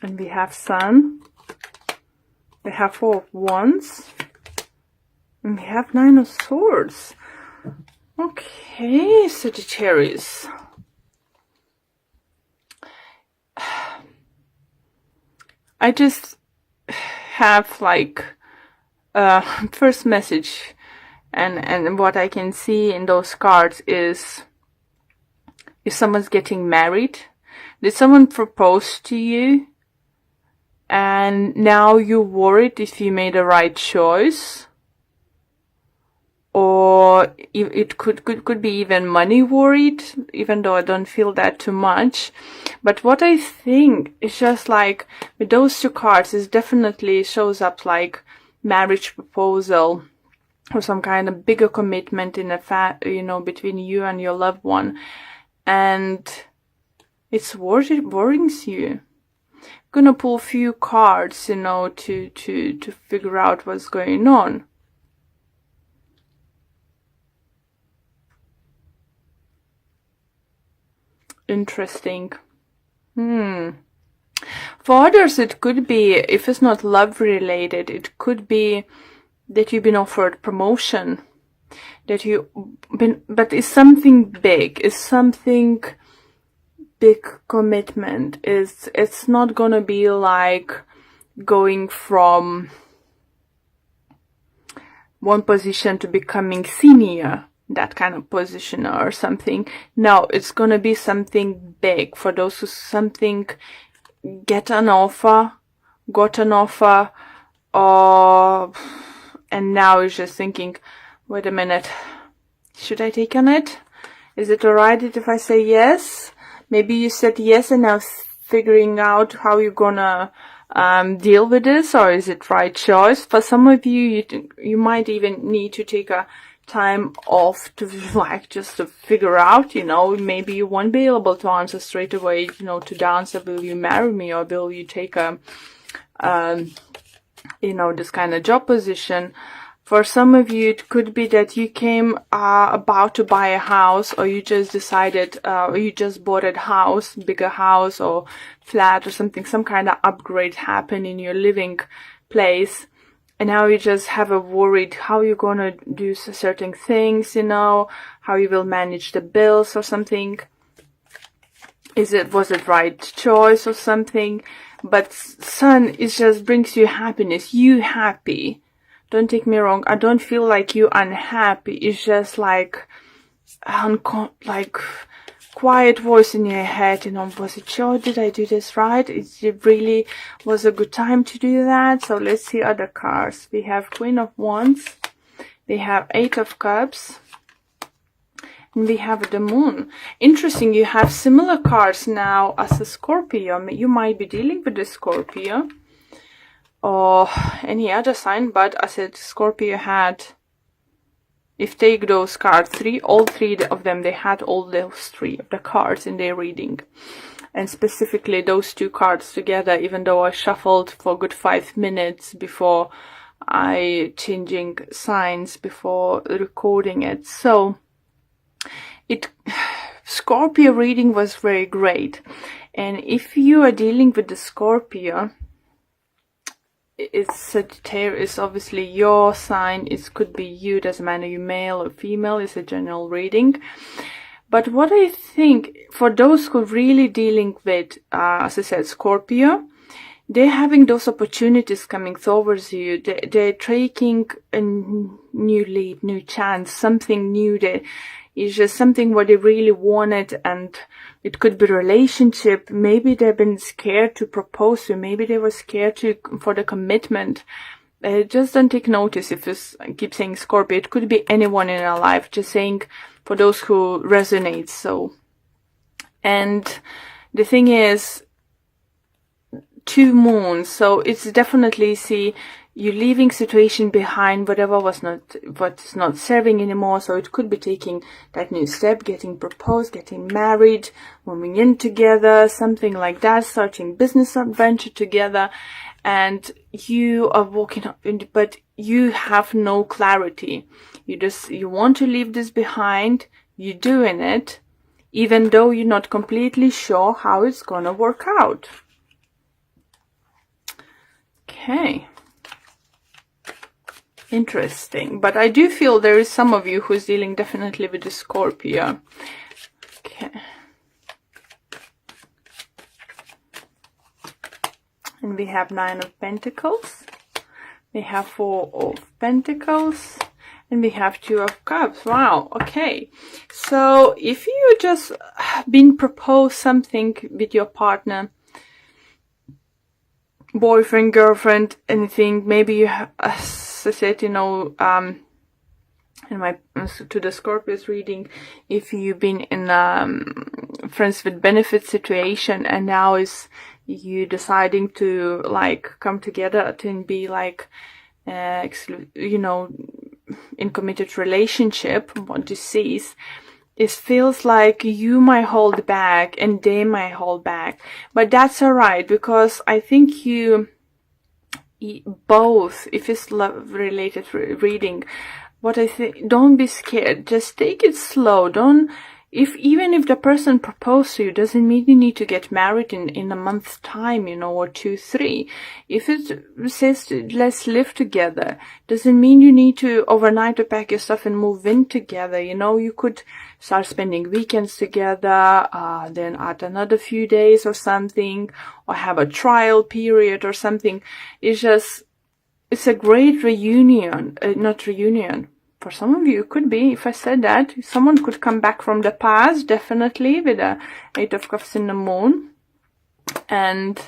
And we have Sun. We have Four of Wands. And we have Nine of Swords. Okay, Sagittarius. I just have like first message, and what I can see in those cards is if someone's getting married. Did someone propose to you and now you're worried if you made the right choice? Or it could be even money worried, even though I don't feel that too much. But what I think is just like with those two cards, it definitely shows up like marriage proposal or some kind of bigger commitment in a between you and your loved one, and it's worrying you. I'm gonna pull a few cards, to figure out what's going on. Interesting. For others, it could be, if it's not love related, it could be that you've been offered promotion, but it's something big, it's something big commitment. It's not gonna be like going from one position to becoming senior, that kind of position or something. No, it's gonna be something big for those who got an offer, and now is just thinking, wait a minute, should I take on it? Is it alright if I say yes? Maybe you said yes and now figuring out how you're gonna deal with this, or is it right choice? For some of you, you might even need to take a time off to just to figure out, maybe you won't be able to answer straight away, to the answer, will you marry me, or will you take this kind of job position. For some of you, it could be that you came about to buy a house, or you just decided, or you just bought a house, bigger house or flat or something, some kind of upgrade happened in your living place. And now you just have a worried how you're going to do certain things, how you will manage the bills or something. Was it right choice or something? But Sun, it just brings you happiness. You happy. Don't take me wrong. I don't feel like you unhappy. It's just like quiet voice in your head, was it sure? Did I do this right? It really was a good time to do that. So let's see other cards. We have Queen of Wands. We have Eight of Cups. And we have the Moon. Interesting, you have similar cards now as a Scorpio. You might be dealing with a Scorpio or any other sign, but I said Scorpio had, if take those cards, all three of them, they had all those three of the cards in their reading. And specifically those two cards together, even though I shuffled for a good 5 minutes before I changing signs before recording it. So Scorpio reading was very great. And if you are dealing with the Scorpio, it's Sagittarius, obviously your sign. It could be you, doesn't matter you male or female. It's a general reading. But what I think, for those who are really dealing with, as I said, Scorpio, they're having those opportunities coming towards you. They're taking a new lead, new chance, something new. It's just something what they really wanted, and it could be relationship. Maybe they've been scared to propose to. Maybe they were scared for the commitment. Just don't take notice if I keep saying Scorpio. It could be anyone in our life. Just saying for those who resonate. So, and the thing is, 2 moons. So it's definitely, see, you're leaving situation behind, what's not serving anymore. So it could be taking that new step, getting proposed, getting married, moving in together, something like that, starting business adventure together. And you are walking up, but you have no clarity. You want to leave this behind. You're doing it, even though you're not completely sure how it's gonna work out. Okay. Interesting. But I do feel there is some of you who's dealing definitely with the Scorpio. Okay. And we have 9 of Pentacles. We have 4 of Pentacles. And we have 2 of Cups. Wow. Okay. So if you just been proposed something with your partner, boyfriend, girlfriend, anything, maybe you have, as I said, you know, in my to the Scorpios reading, if you've been in friends with benefit situation, and now is you deciding to like come together to be like you know, in committed relationship, what this sees, it feels like you might hold back and they might hold back, but that's alright, because I think you both, if it's love related reading, what I think, don't be scared, just take it slow. Don't, even if the person proposed to you, doesn't mean you need to get married in a month's time, you know, or 2, 3. If it says let's live together, doesn't mean you need to overnight to pack your stuff and move in together. You know, you could start spending weekends together, then add another few days or something, or have a trial period or something. It's just, it's a great reunion, not reunion. For some of you, it could be, if I said that, someone could come back from the past, definitely, with a 8 of Cups in the Moon. And,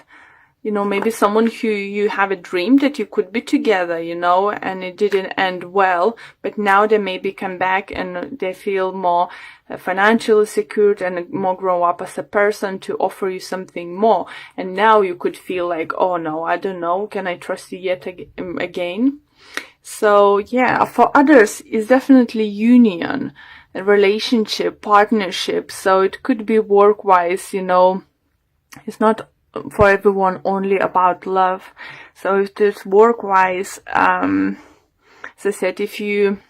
you know, maybe someone who you have a dream that you could be together, you know, and it didn't end well, but now they maybe come back and they feel more financially secured and more grow up as a person to offer you something more. And now you could feel like, oh no, I don't know, can I trust you yet again? So yeah, for others, it's definitely union, a relationship, partnership. So it could be work-wise, you know, it's not for everyone only about love. So if it's work-wise, as I said, if you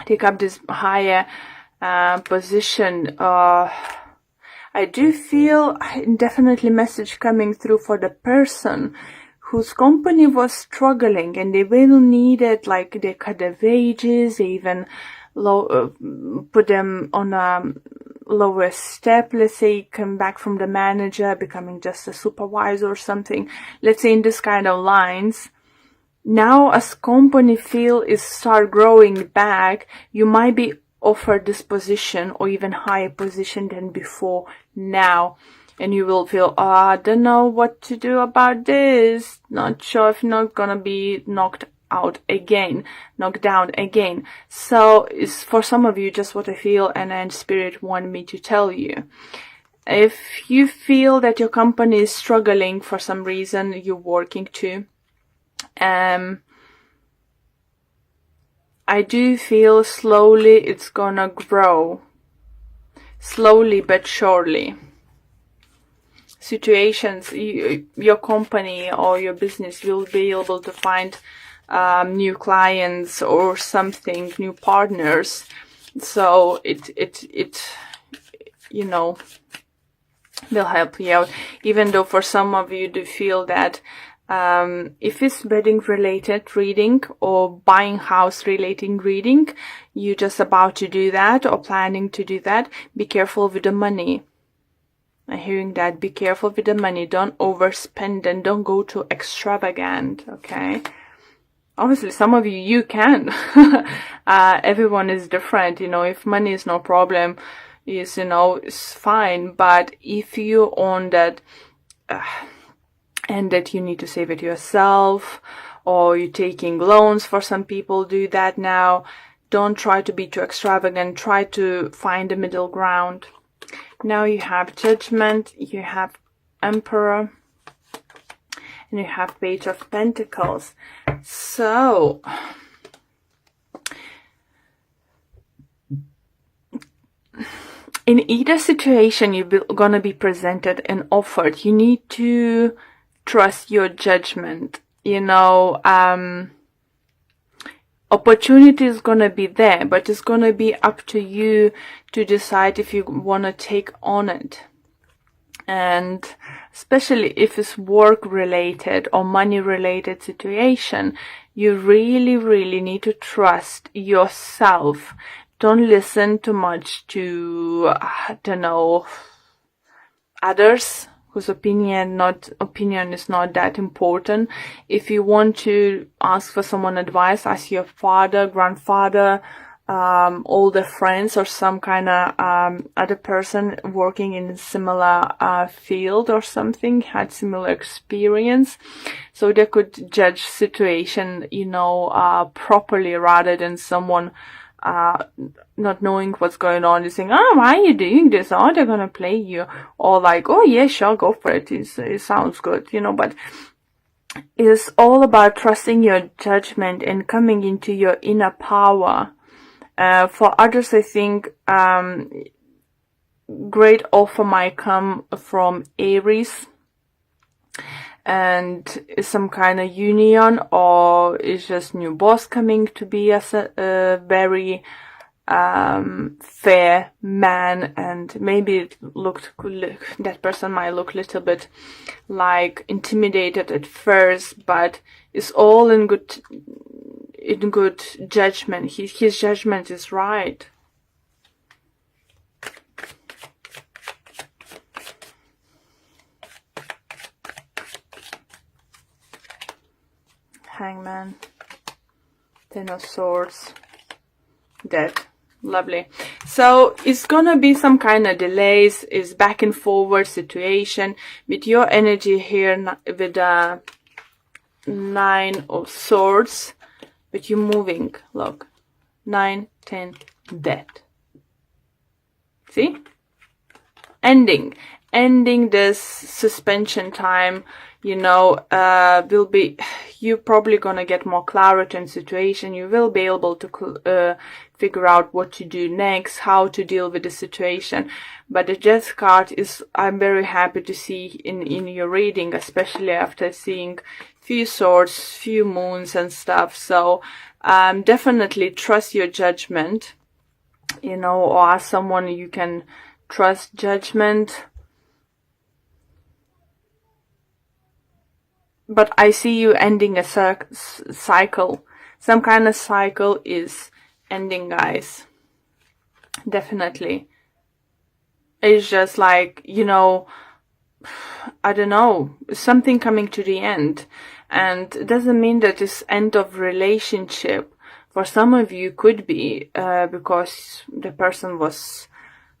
take up this higher position, I do feel definitely message coming through for the person whose company was struggling and they really needed, like, they cut their wages, they even put them on a lower step, let's say, come back from the manager, becoming just a supervisor or something, let's say in this kind of lines. Now as company feel is start growing back, you might be offered this position or even higher position than before now. And you will feel, I don't know what to do about this. Not sure if not gonna be knocked down again. So it's for some of you just what I feel, and then Spirit wanted me to tell you. If you feel that your company is struggling for some reason, you're working to, I do feel slowly it's gonna grow. Slowly but surely. Situations, your company or your business will be able to find new clients or something, new partners. So it you know, will help you out. Even though for some of you do feel that if it's wedding related reading or buying house relating reading, you're just about to do that or planning to do that, be careful with the money. I'm hearing that. Be careful with the money. Don't overspend and don't go too extravagant, okay? Obviously, some of you can. Everyone is different, you know. If money is no problem, is, you know, it's fine. But if you own that, and that you need to save it yourself, or you're taking loans, for some people do that now, don't try to be too extravagant. Try to find a middle ground. Now you have Judgment, you have Emperor, and you have Page of Pentacles. So, in either situation you're gonna be presented and offered, you need to trust your judgment. You know, opportunity is gonna be there, but it's gonna be up to you to decide if you wanna take on it. And especially if it's work related or money related situation, you really, really need to trust yourself. Don't listen too much to, I don't know, others whose opinion is not that important. If you want to ask for someone advice, ask your father, grandfather, older friends, or some kind of other person working in a similar field or something, had similar experience, so they could judge situation, properly, rather than someone not knowing what's going on, is saying, oh, why are you doing this? Oh, they're gonna play you. Or like, oh yeah, sure, go for it. It sounds good, but it's all about trusting your judgment and coming into your inner power. For others, I think, great offer might come from Aries, and is some kind of union, or is just new boss coming to be as a very fair man, and maybe that person might look a little bit like intimidated at first, but it's all in good judgment. His judgment is right. Hangman, Ten of Swords, Death. Lovely. So it's gonna be some kind of delays, is back and forward situation with your energy here with the Nine of Swords, but you're moving. Look, 9, 10, Death. See? Ending this suspension time. Will be, you're probably gonna get more clarity in situation. You will be able to figure out what to do next, how to deal with the situation. But the Death card is, I'm very happy to see in your reading, especially after seeing few swords, few moons and stuff. So definitely trust your judgment, or ask someone you can trust judgment. But I see you ending a cycle. Some kind of cycle is ending, guys. Definitely. It's just like, I don't know, something coming to the end. And it doesn't mean that it's end of relationship. For some of you, could be because the person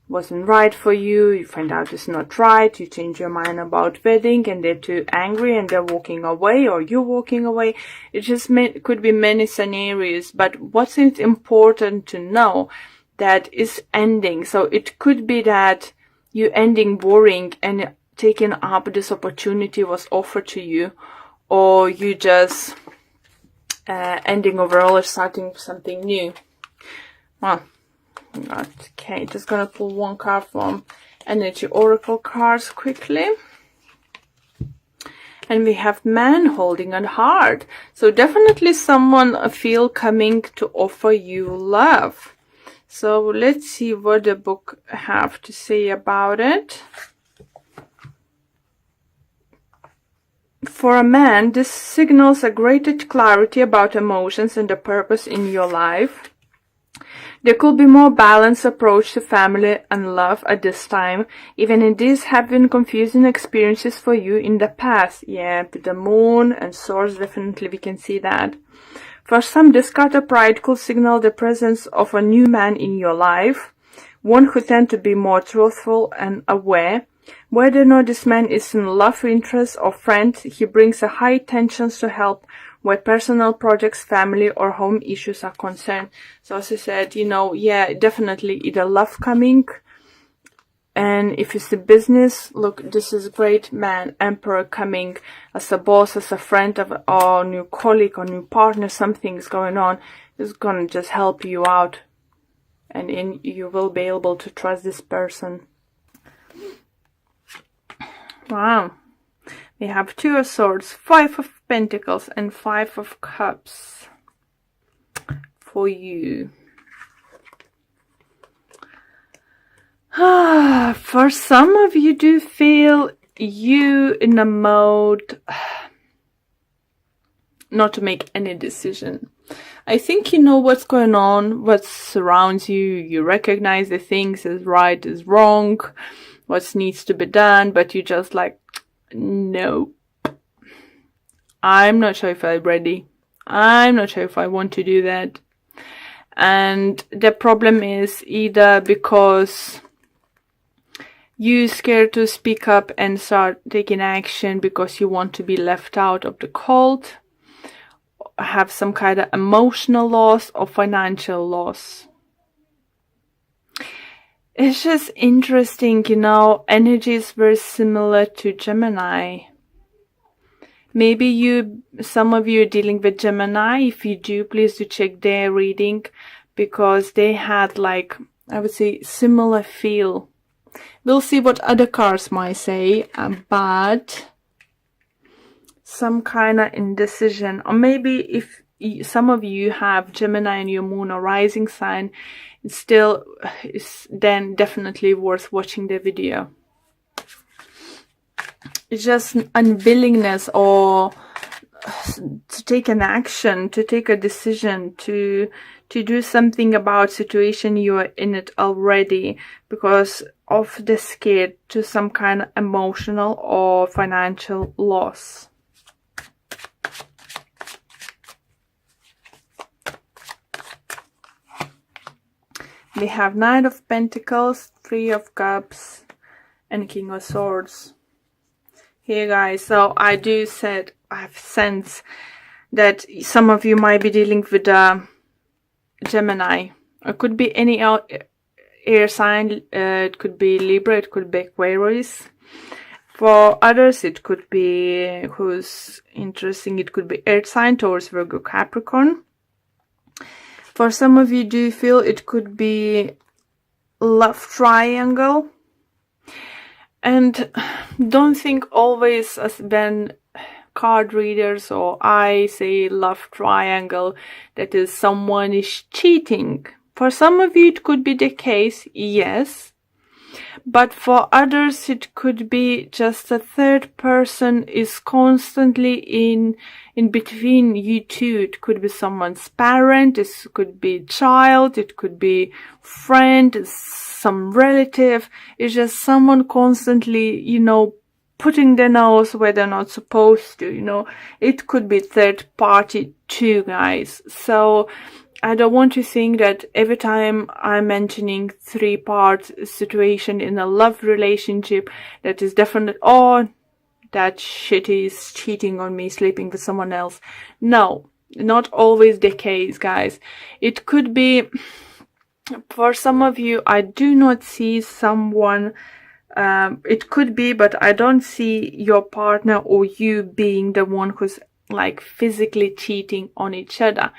wasn't right for you. You find out it's not right. You change your mind about wedding, and they're too angry and they're walking away, or you're walking away. It just could be many scenarios. But what's important to know, that is ending. So it could be that you ending boring and taking up this opportunity was offered to you, or you just ending overall or starting something new. Well, okay, just gonna pull one card from Energy Oracle cards quickly. And we have Man holding a heart. So definitely someone feel coming to offer you love. So let's see what the book have to say about it. For a man, this signals a greater clarity about emotions and the purpose in your life. There could be more balanced approach to family and love at this time, even if these have been confusing experiences for you in the past. Yeah, with the Moon and Swords, definitely we can see that. For some, this card of Pride could signal the presence of a new man in your life, one who tends to be more truthful and aware. Whether or not this man is in love, interest, or friend, he brings a high tensions to help where personal projects, family, or home issues are concerned. So as I said, yeah, definitely either love coming, and if it's a business, look, this is great man, Emperor coming as a boss, as a friend, or new colleague, or new partner. Something is going on. It's gonna just help you out, and you will be able to trust this person. Wow. We have Two of Swords, Five of Pentacles, and Five of Cups for you. For some of you do feel you in a mode not to make any decision. I think you know what's going on, what surrounds you. You recognize the things as right, as wrong, what needs to be done, but you just like, no. I'm not sure if I'm ready. I'm not sure if I want to do that. And the problem is either because you're scared to speak up and start taking action because you want to be left out of the cold, have some kind of emotional loss or financial loss. It's just interesting, you know, energy is very similar to Gemini. Maybe some of you are dealing with Gemini. If you do, please do check their reading, because they had, like, I would say, similar feel. We'll see what other cards might say, but some kind of indecision. Or maybe if some of you have Gemini in your moon or rising sign, it's still is then definitely worth watching the video. It's just unwillingness or to take an action, to take a decision, to do something about situation you are in it already because of the scare to some kind of emotional or financial loss. We have Knight of Pentacles, Three of Cups, and King of Swords. Here, guys, so I have sense that some of you might be dealing with Gemini. It could be any air sign. It could be Libra. It could be Aquarius. For others, it could be, who's interesting, it could be Earth sign, Taurus, Virgo, Capricorn. For some of you, do you feel it could be love triangle? And don't think always as when card readers or I say love triangle, that is someone is cheating. For some of you, it could be the case, yes. But for others, it could be just a third person is constantly in between you two. It could be someone's parent, it could be child, it could be friend, some relative. It's just someone constantly, you know, putting their nose where they're not supposed to, you know. It could be third party too, guys. So I don't want to think that every time I'm mentioning three-part situation in a love relationship, that is definite, oh, that shit is cheating on me, sleeping with someone else. No, not always the case, guys. It could be, for some of you, I do not see someone, it could be, but I don't see your partner or you being the one who's like physically cheating on each other.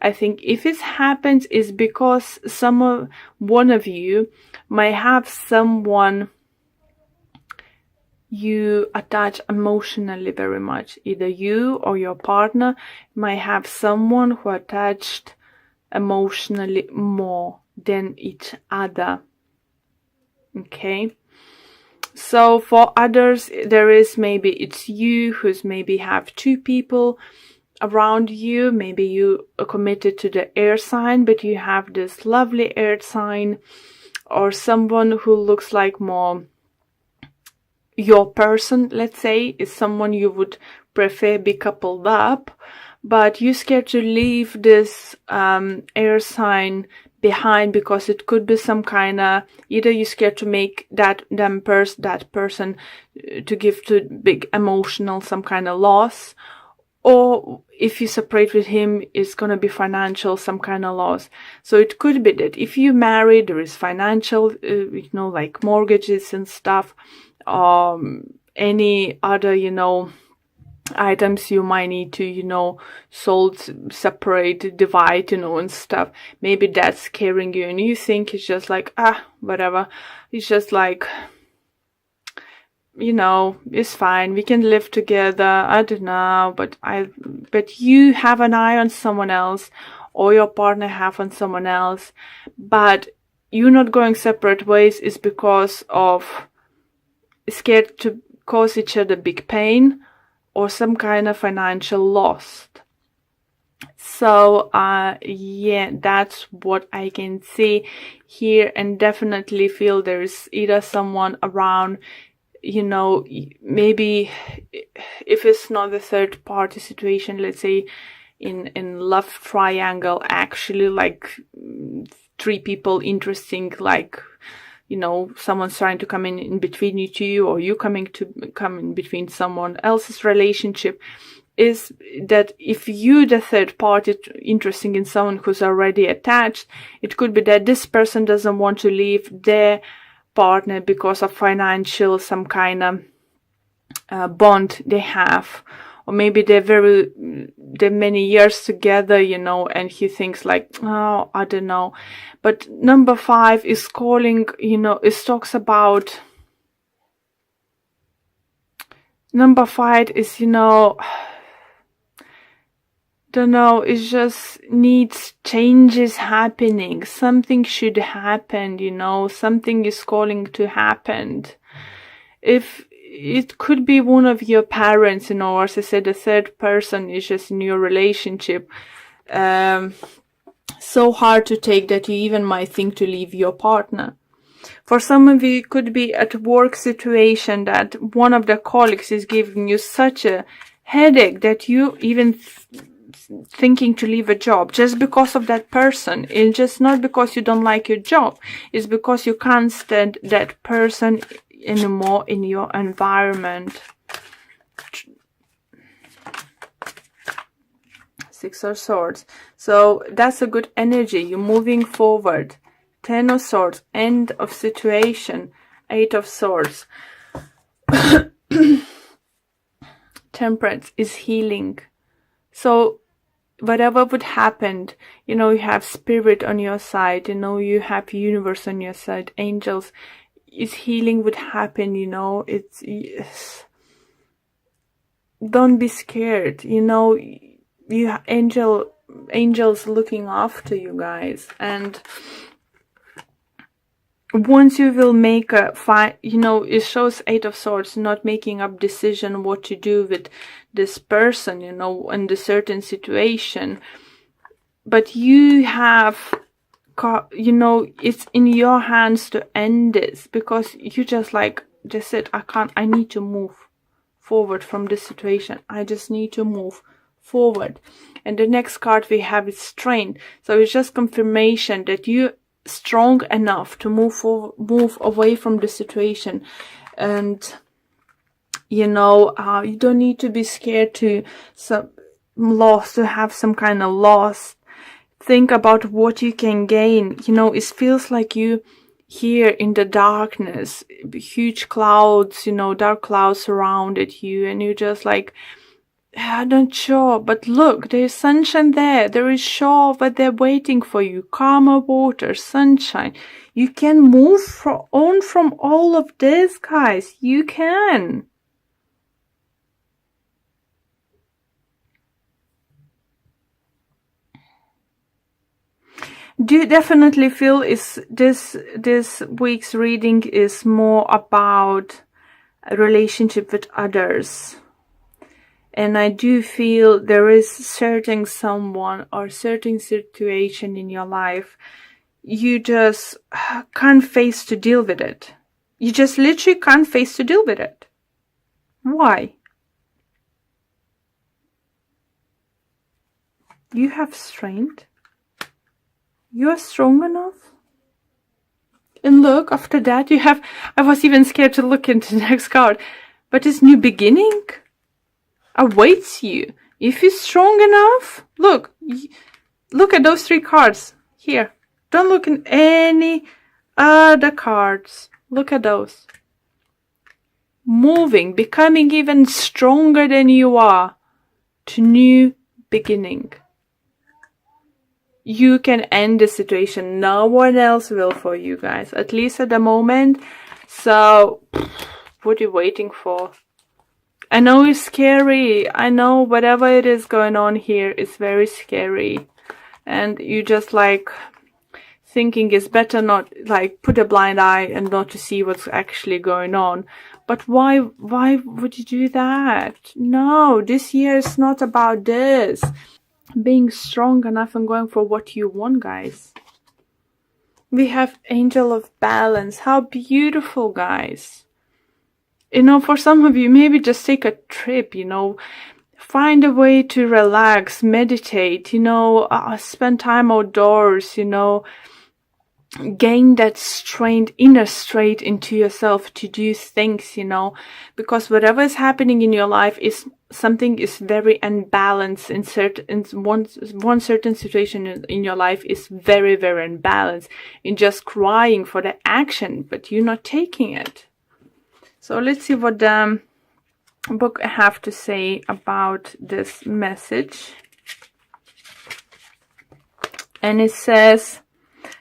I think if it happens is because one of you might have someone you attach emotionally very much. Either you or your partner might have someone who attached emotionally more than each other. Okay? So for others, there is maybe it's you who's maybe have two people around you. Maybe you are committed to the air sign, but you have this lovely earth sign, or someone who looks like more your person, let's say, is someone you would prefer be coupled up, but you're scared to leave this air sign behind because it could be some kind of, either you're scared to make that person to give to big emotional some kind of loss, or if you separate with him, it's going to be financial some kind of loss. So it could be that if you marry, there is financial, you know, like mortgages and stuff, any other, you know, items you might need to, you know, sold, separate, divide, you know, and stuff. Maybe that's scaring you and you think it's just like, whatever. It's just like, you know, it's fine. We can live together. I don't know, but you have an eye on someone else, or your partner have on someone else. But you not going separate ways is because of scared to cause each other big pain or some kind of financial loss. So yeah, that's what I can see here, and definitely feel there's either someone around, you know, maybe if it's not the third party situation, let's say in love triangle, actually like 3 people interesting, like, you know, someone's trying to come in between you two, or you come in between someone else's relationship, is that if you, the third party, interesting in someone who's already attached, it could be that this person doesn't want to leave their partner because of financial, some kind of bond they have, or maybe they're many years together, you know, and he thinks like, oh, I don't know. But number 5 is calling, you know, it talks about, number 5 is, you know, don't know, it just needs changes happening. Something should happen, you know, something is calling to happen. If it could be one of your parents, you know, or as I said, the third person is just in your relationship. So hard to take that you even might think to leave your partner. For some of you, it could be at a work situation that one of the colleagues is giving you such a headache that you even thinking to leave a job just because of that person. It's just not because you don't like your job. It's because you can't stand that person anymore in your environment. 6 of Swords. So that's a good energy. You're moving forward. 10 of Swords. End of situation. 8 of Swords. Temperance is healing. So whatever would happen, you know, you have spirit on your side, you know, you have universe on your side, angels, is healing would happen, you know, it's don't be scared, you know, you have angels looking after you guys. And once you will make a you know, it shows 8 of Swords, not making up decision what to do with this person, you know, in the certain situation. But you have, you know, it's in your hands to end this, because you just said, I need to move forward from this situation. I just need to move forward. And the next card we have is Strength. So it's just confirmation that you strong enough to move away from the situation. And you know, you don't need to be scared to have some kind of loss. Think about what you can gain. You know, it feels like you here in the darkness, huge clouds, you know, dark clouds surrounded you, and you're just like, I'm not sure, but look, there's sunshine there. There is shore over there waiting for you. Calmer water, sunshine. You can move on from all of this, guys. You can. Do you definitely feel is this week's reading is more about a relationship with others? And I do feel there is certain someone or certain situation in your life you just can't face to deal with it. You just literally can't face to deal with it. Why? You have strength. You are strong enough. And look, after that you have, I was even scared to look into the next card, but this new beginning awaits you. If you're strong enough, look at those 3 cards here. Don't look in any other cards. Look at those. Moving, becoming even stronger than you are, to new beginning. You can end the situation. No one else will for you guys, at least at the moment. So what are you waiting for? I know it's scary. I know whatever it is going on here is very scary. And you just like thinking it's better not, like, put a blind eye and not to see what's actually going on. But why would you do that? No, this year is not about this. Being strong enough and going for what you want, guys. We have Angel of Balance. How beautiful, guys. You know, for some of you, maybe just take a trip, you know. Find a way to relax, meditate, you know, spend time outdoors, you know. Gain that strength, inner strength into yourself to do things, you know, because whatever is happening in your life is something is very unbalanced in one certain situation in your life is very, very unbalanced in just crying for the action, but you're not taking it. So let's see what the book have to say about this message. And it says,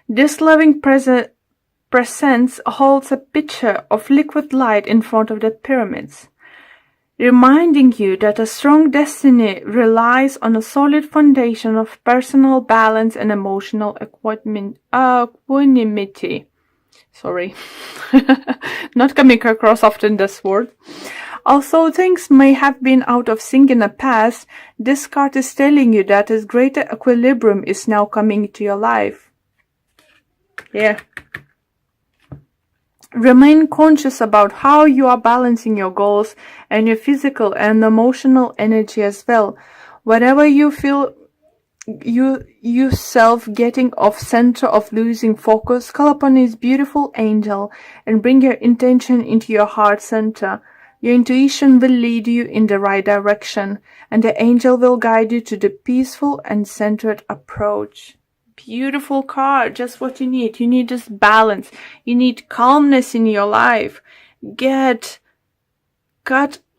this loving presence holds a pitcher of liquid light in front of the pyramids, reminding you that a strong destiny relies on a solid foundation of personal balance and emotional equanimity. Sorry, not coming across often this word. Although things may have been out of sync in the past, this card is telling you that a greater equilibrium is now coming into your life. Yeah. Remain conscious about how you are balancing your goals and your physical and emotional energy as well. Whatever you feel yourself getting off center of losing focus, call upon his beautiful angel and bring your intention into your heart center. Your intuition will lead you in the right direction, and the angel will guide you to the peaceful and centered approach. Beautiful card, just what you need. You need this balance. You need calmness in your life. Cut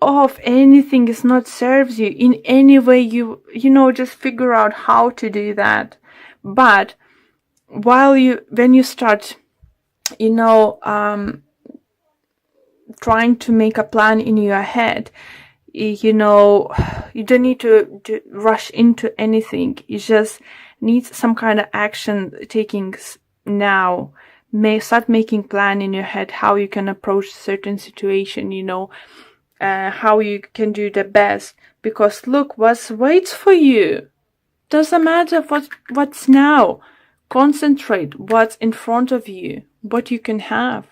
off anything is not serves you in any way. You know, just figure out how to do that. But when you start, you know, trying to make a plan in your head, you know, you don't need to rush into anything. You just need some kind of action taking now. Start making plan in your head how you can approach certain situation, you know, how you can do the best. Because look, what waits for you. Doesn't matter what's now. Concentrate what's in front of you, what you can have.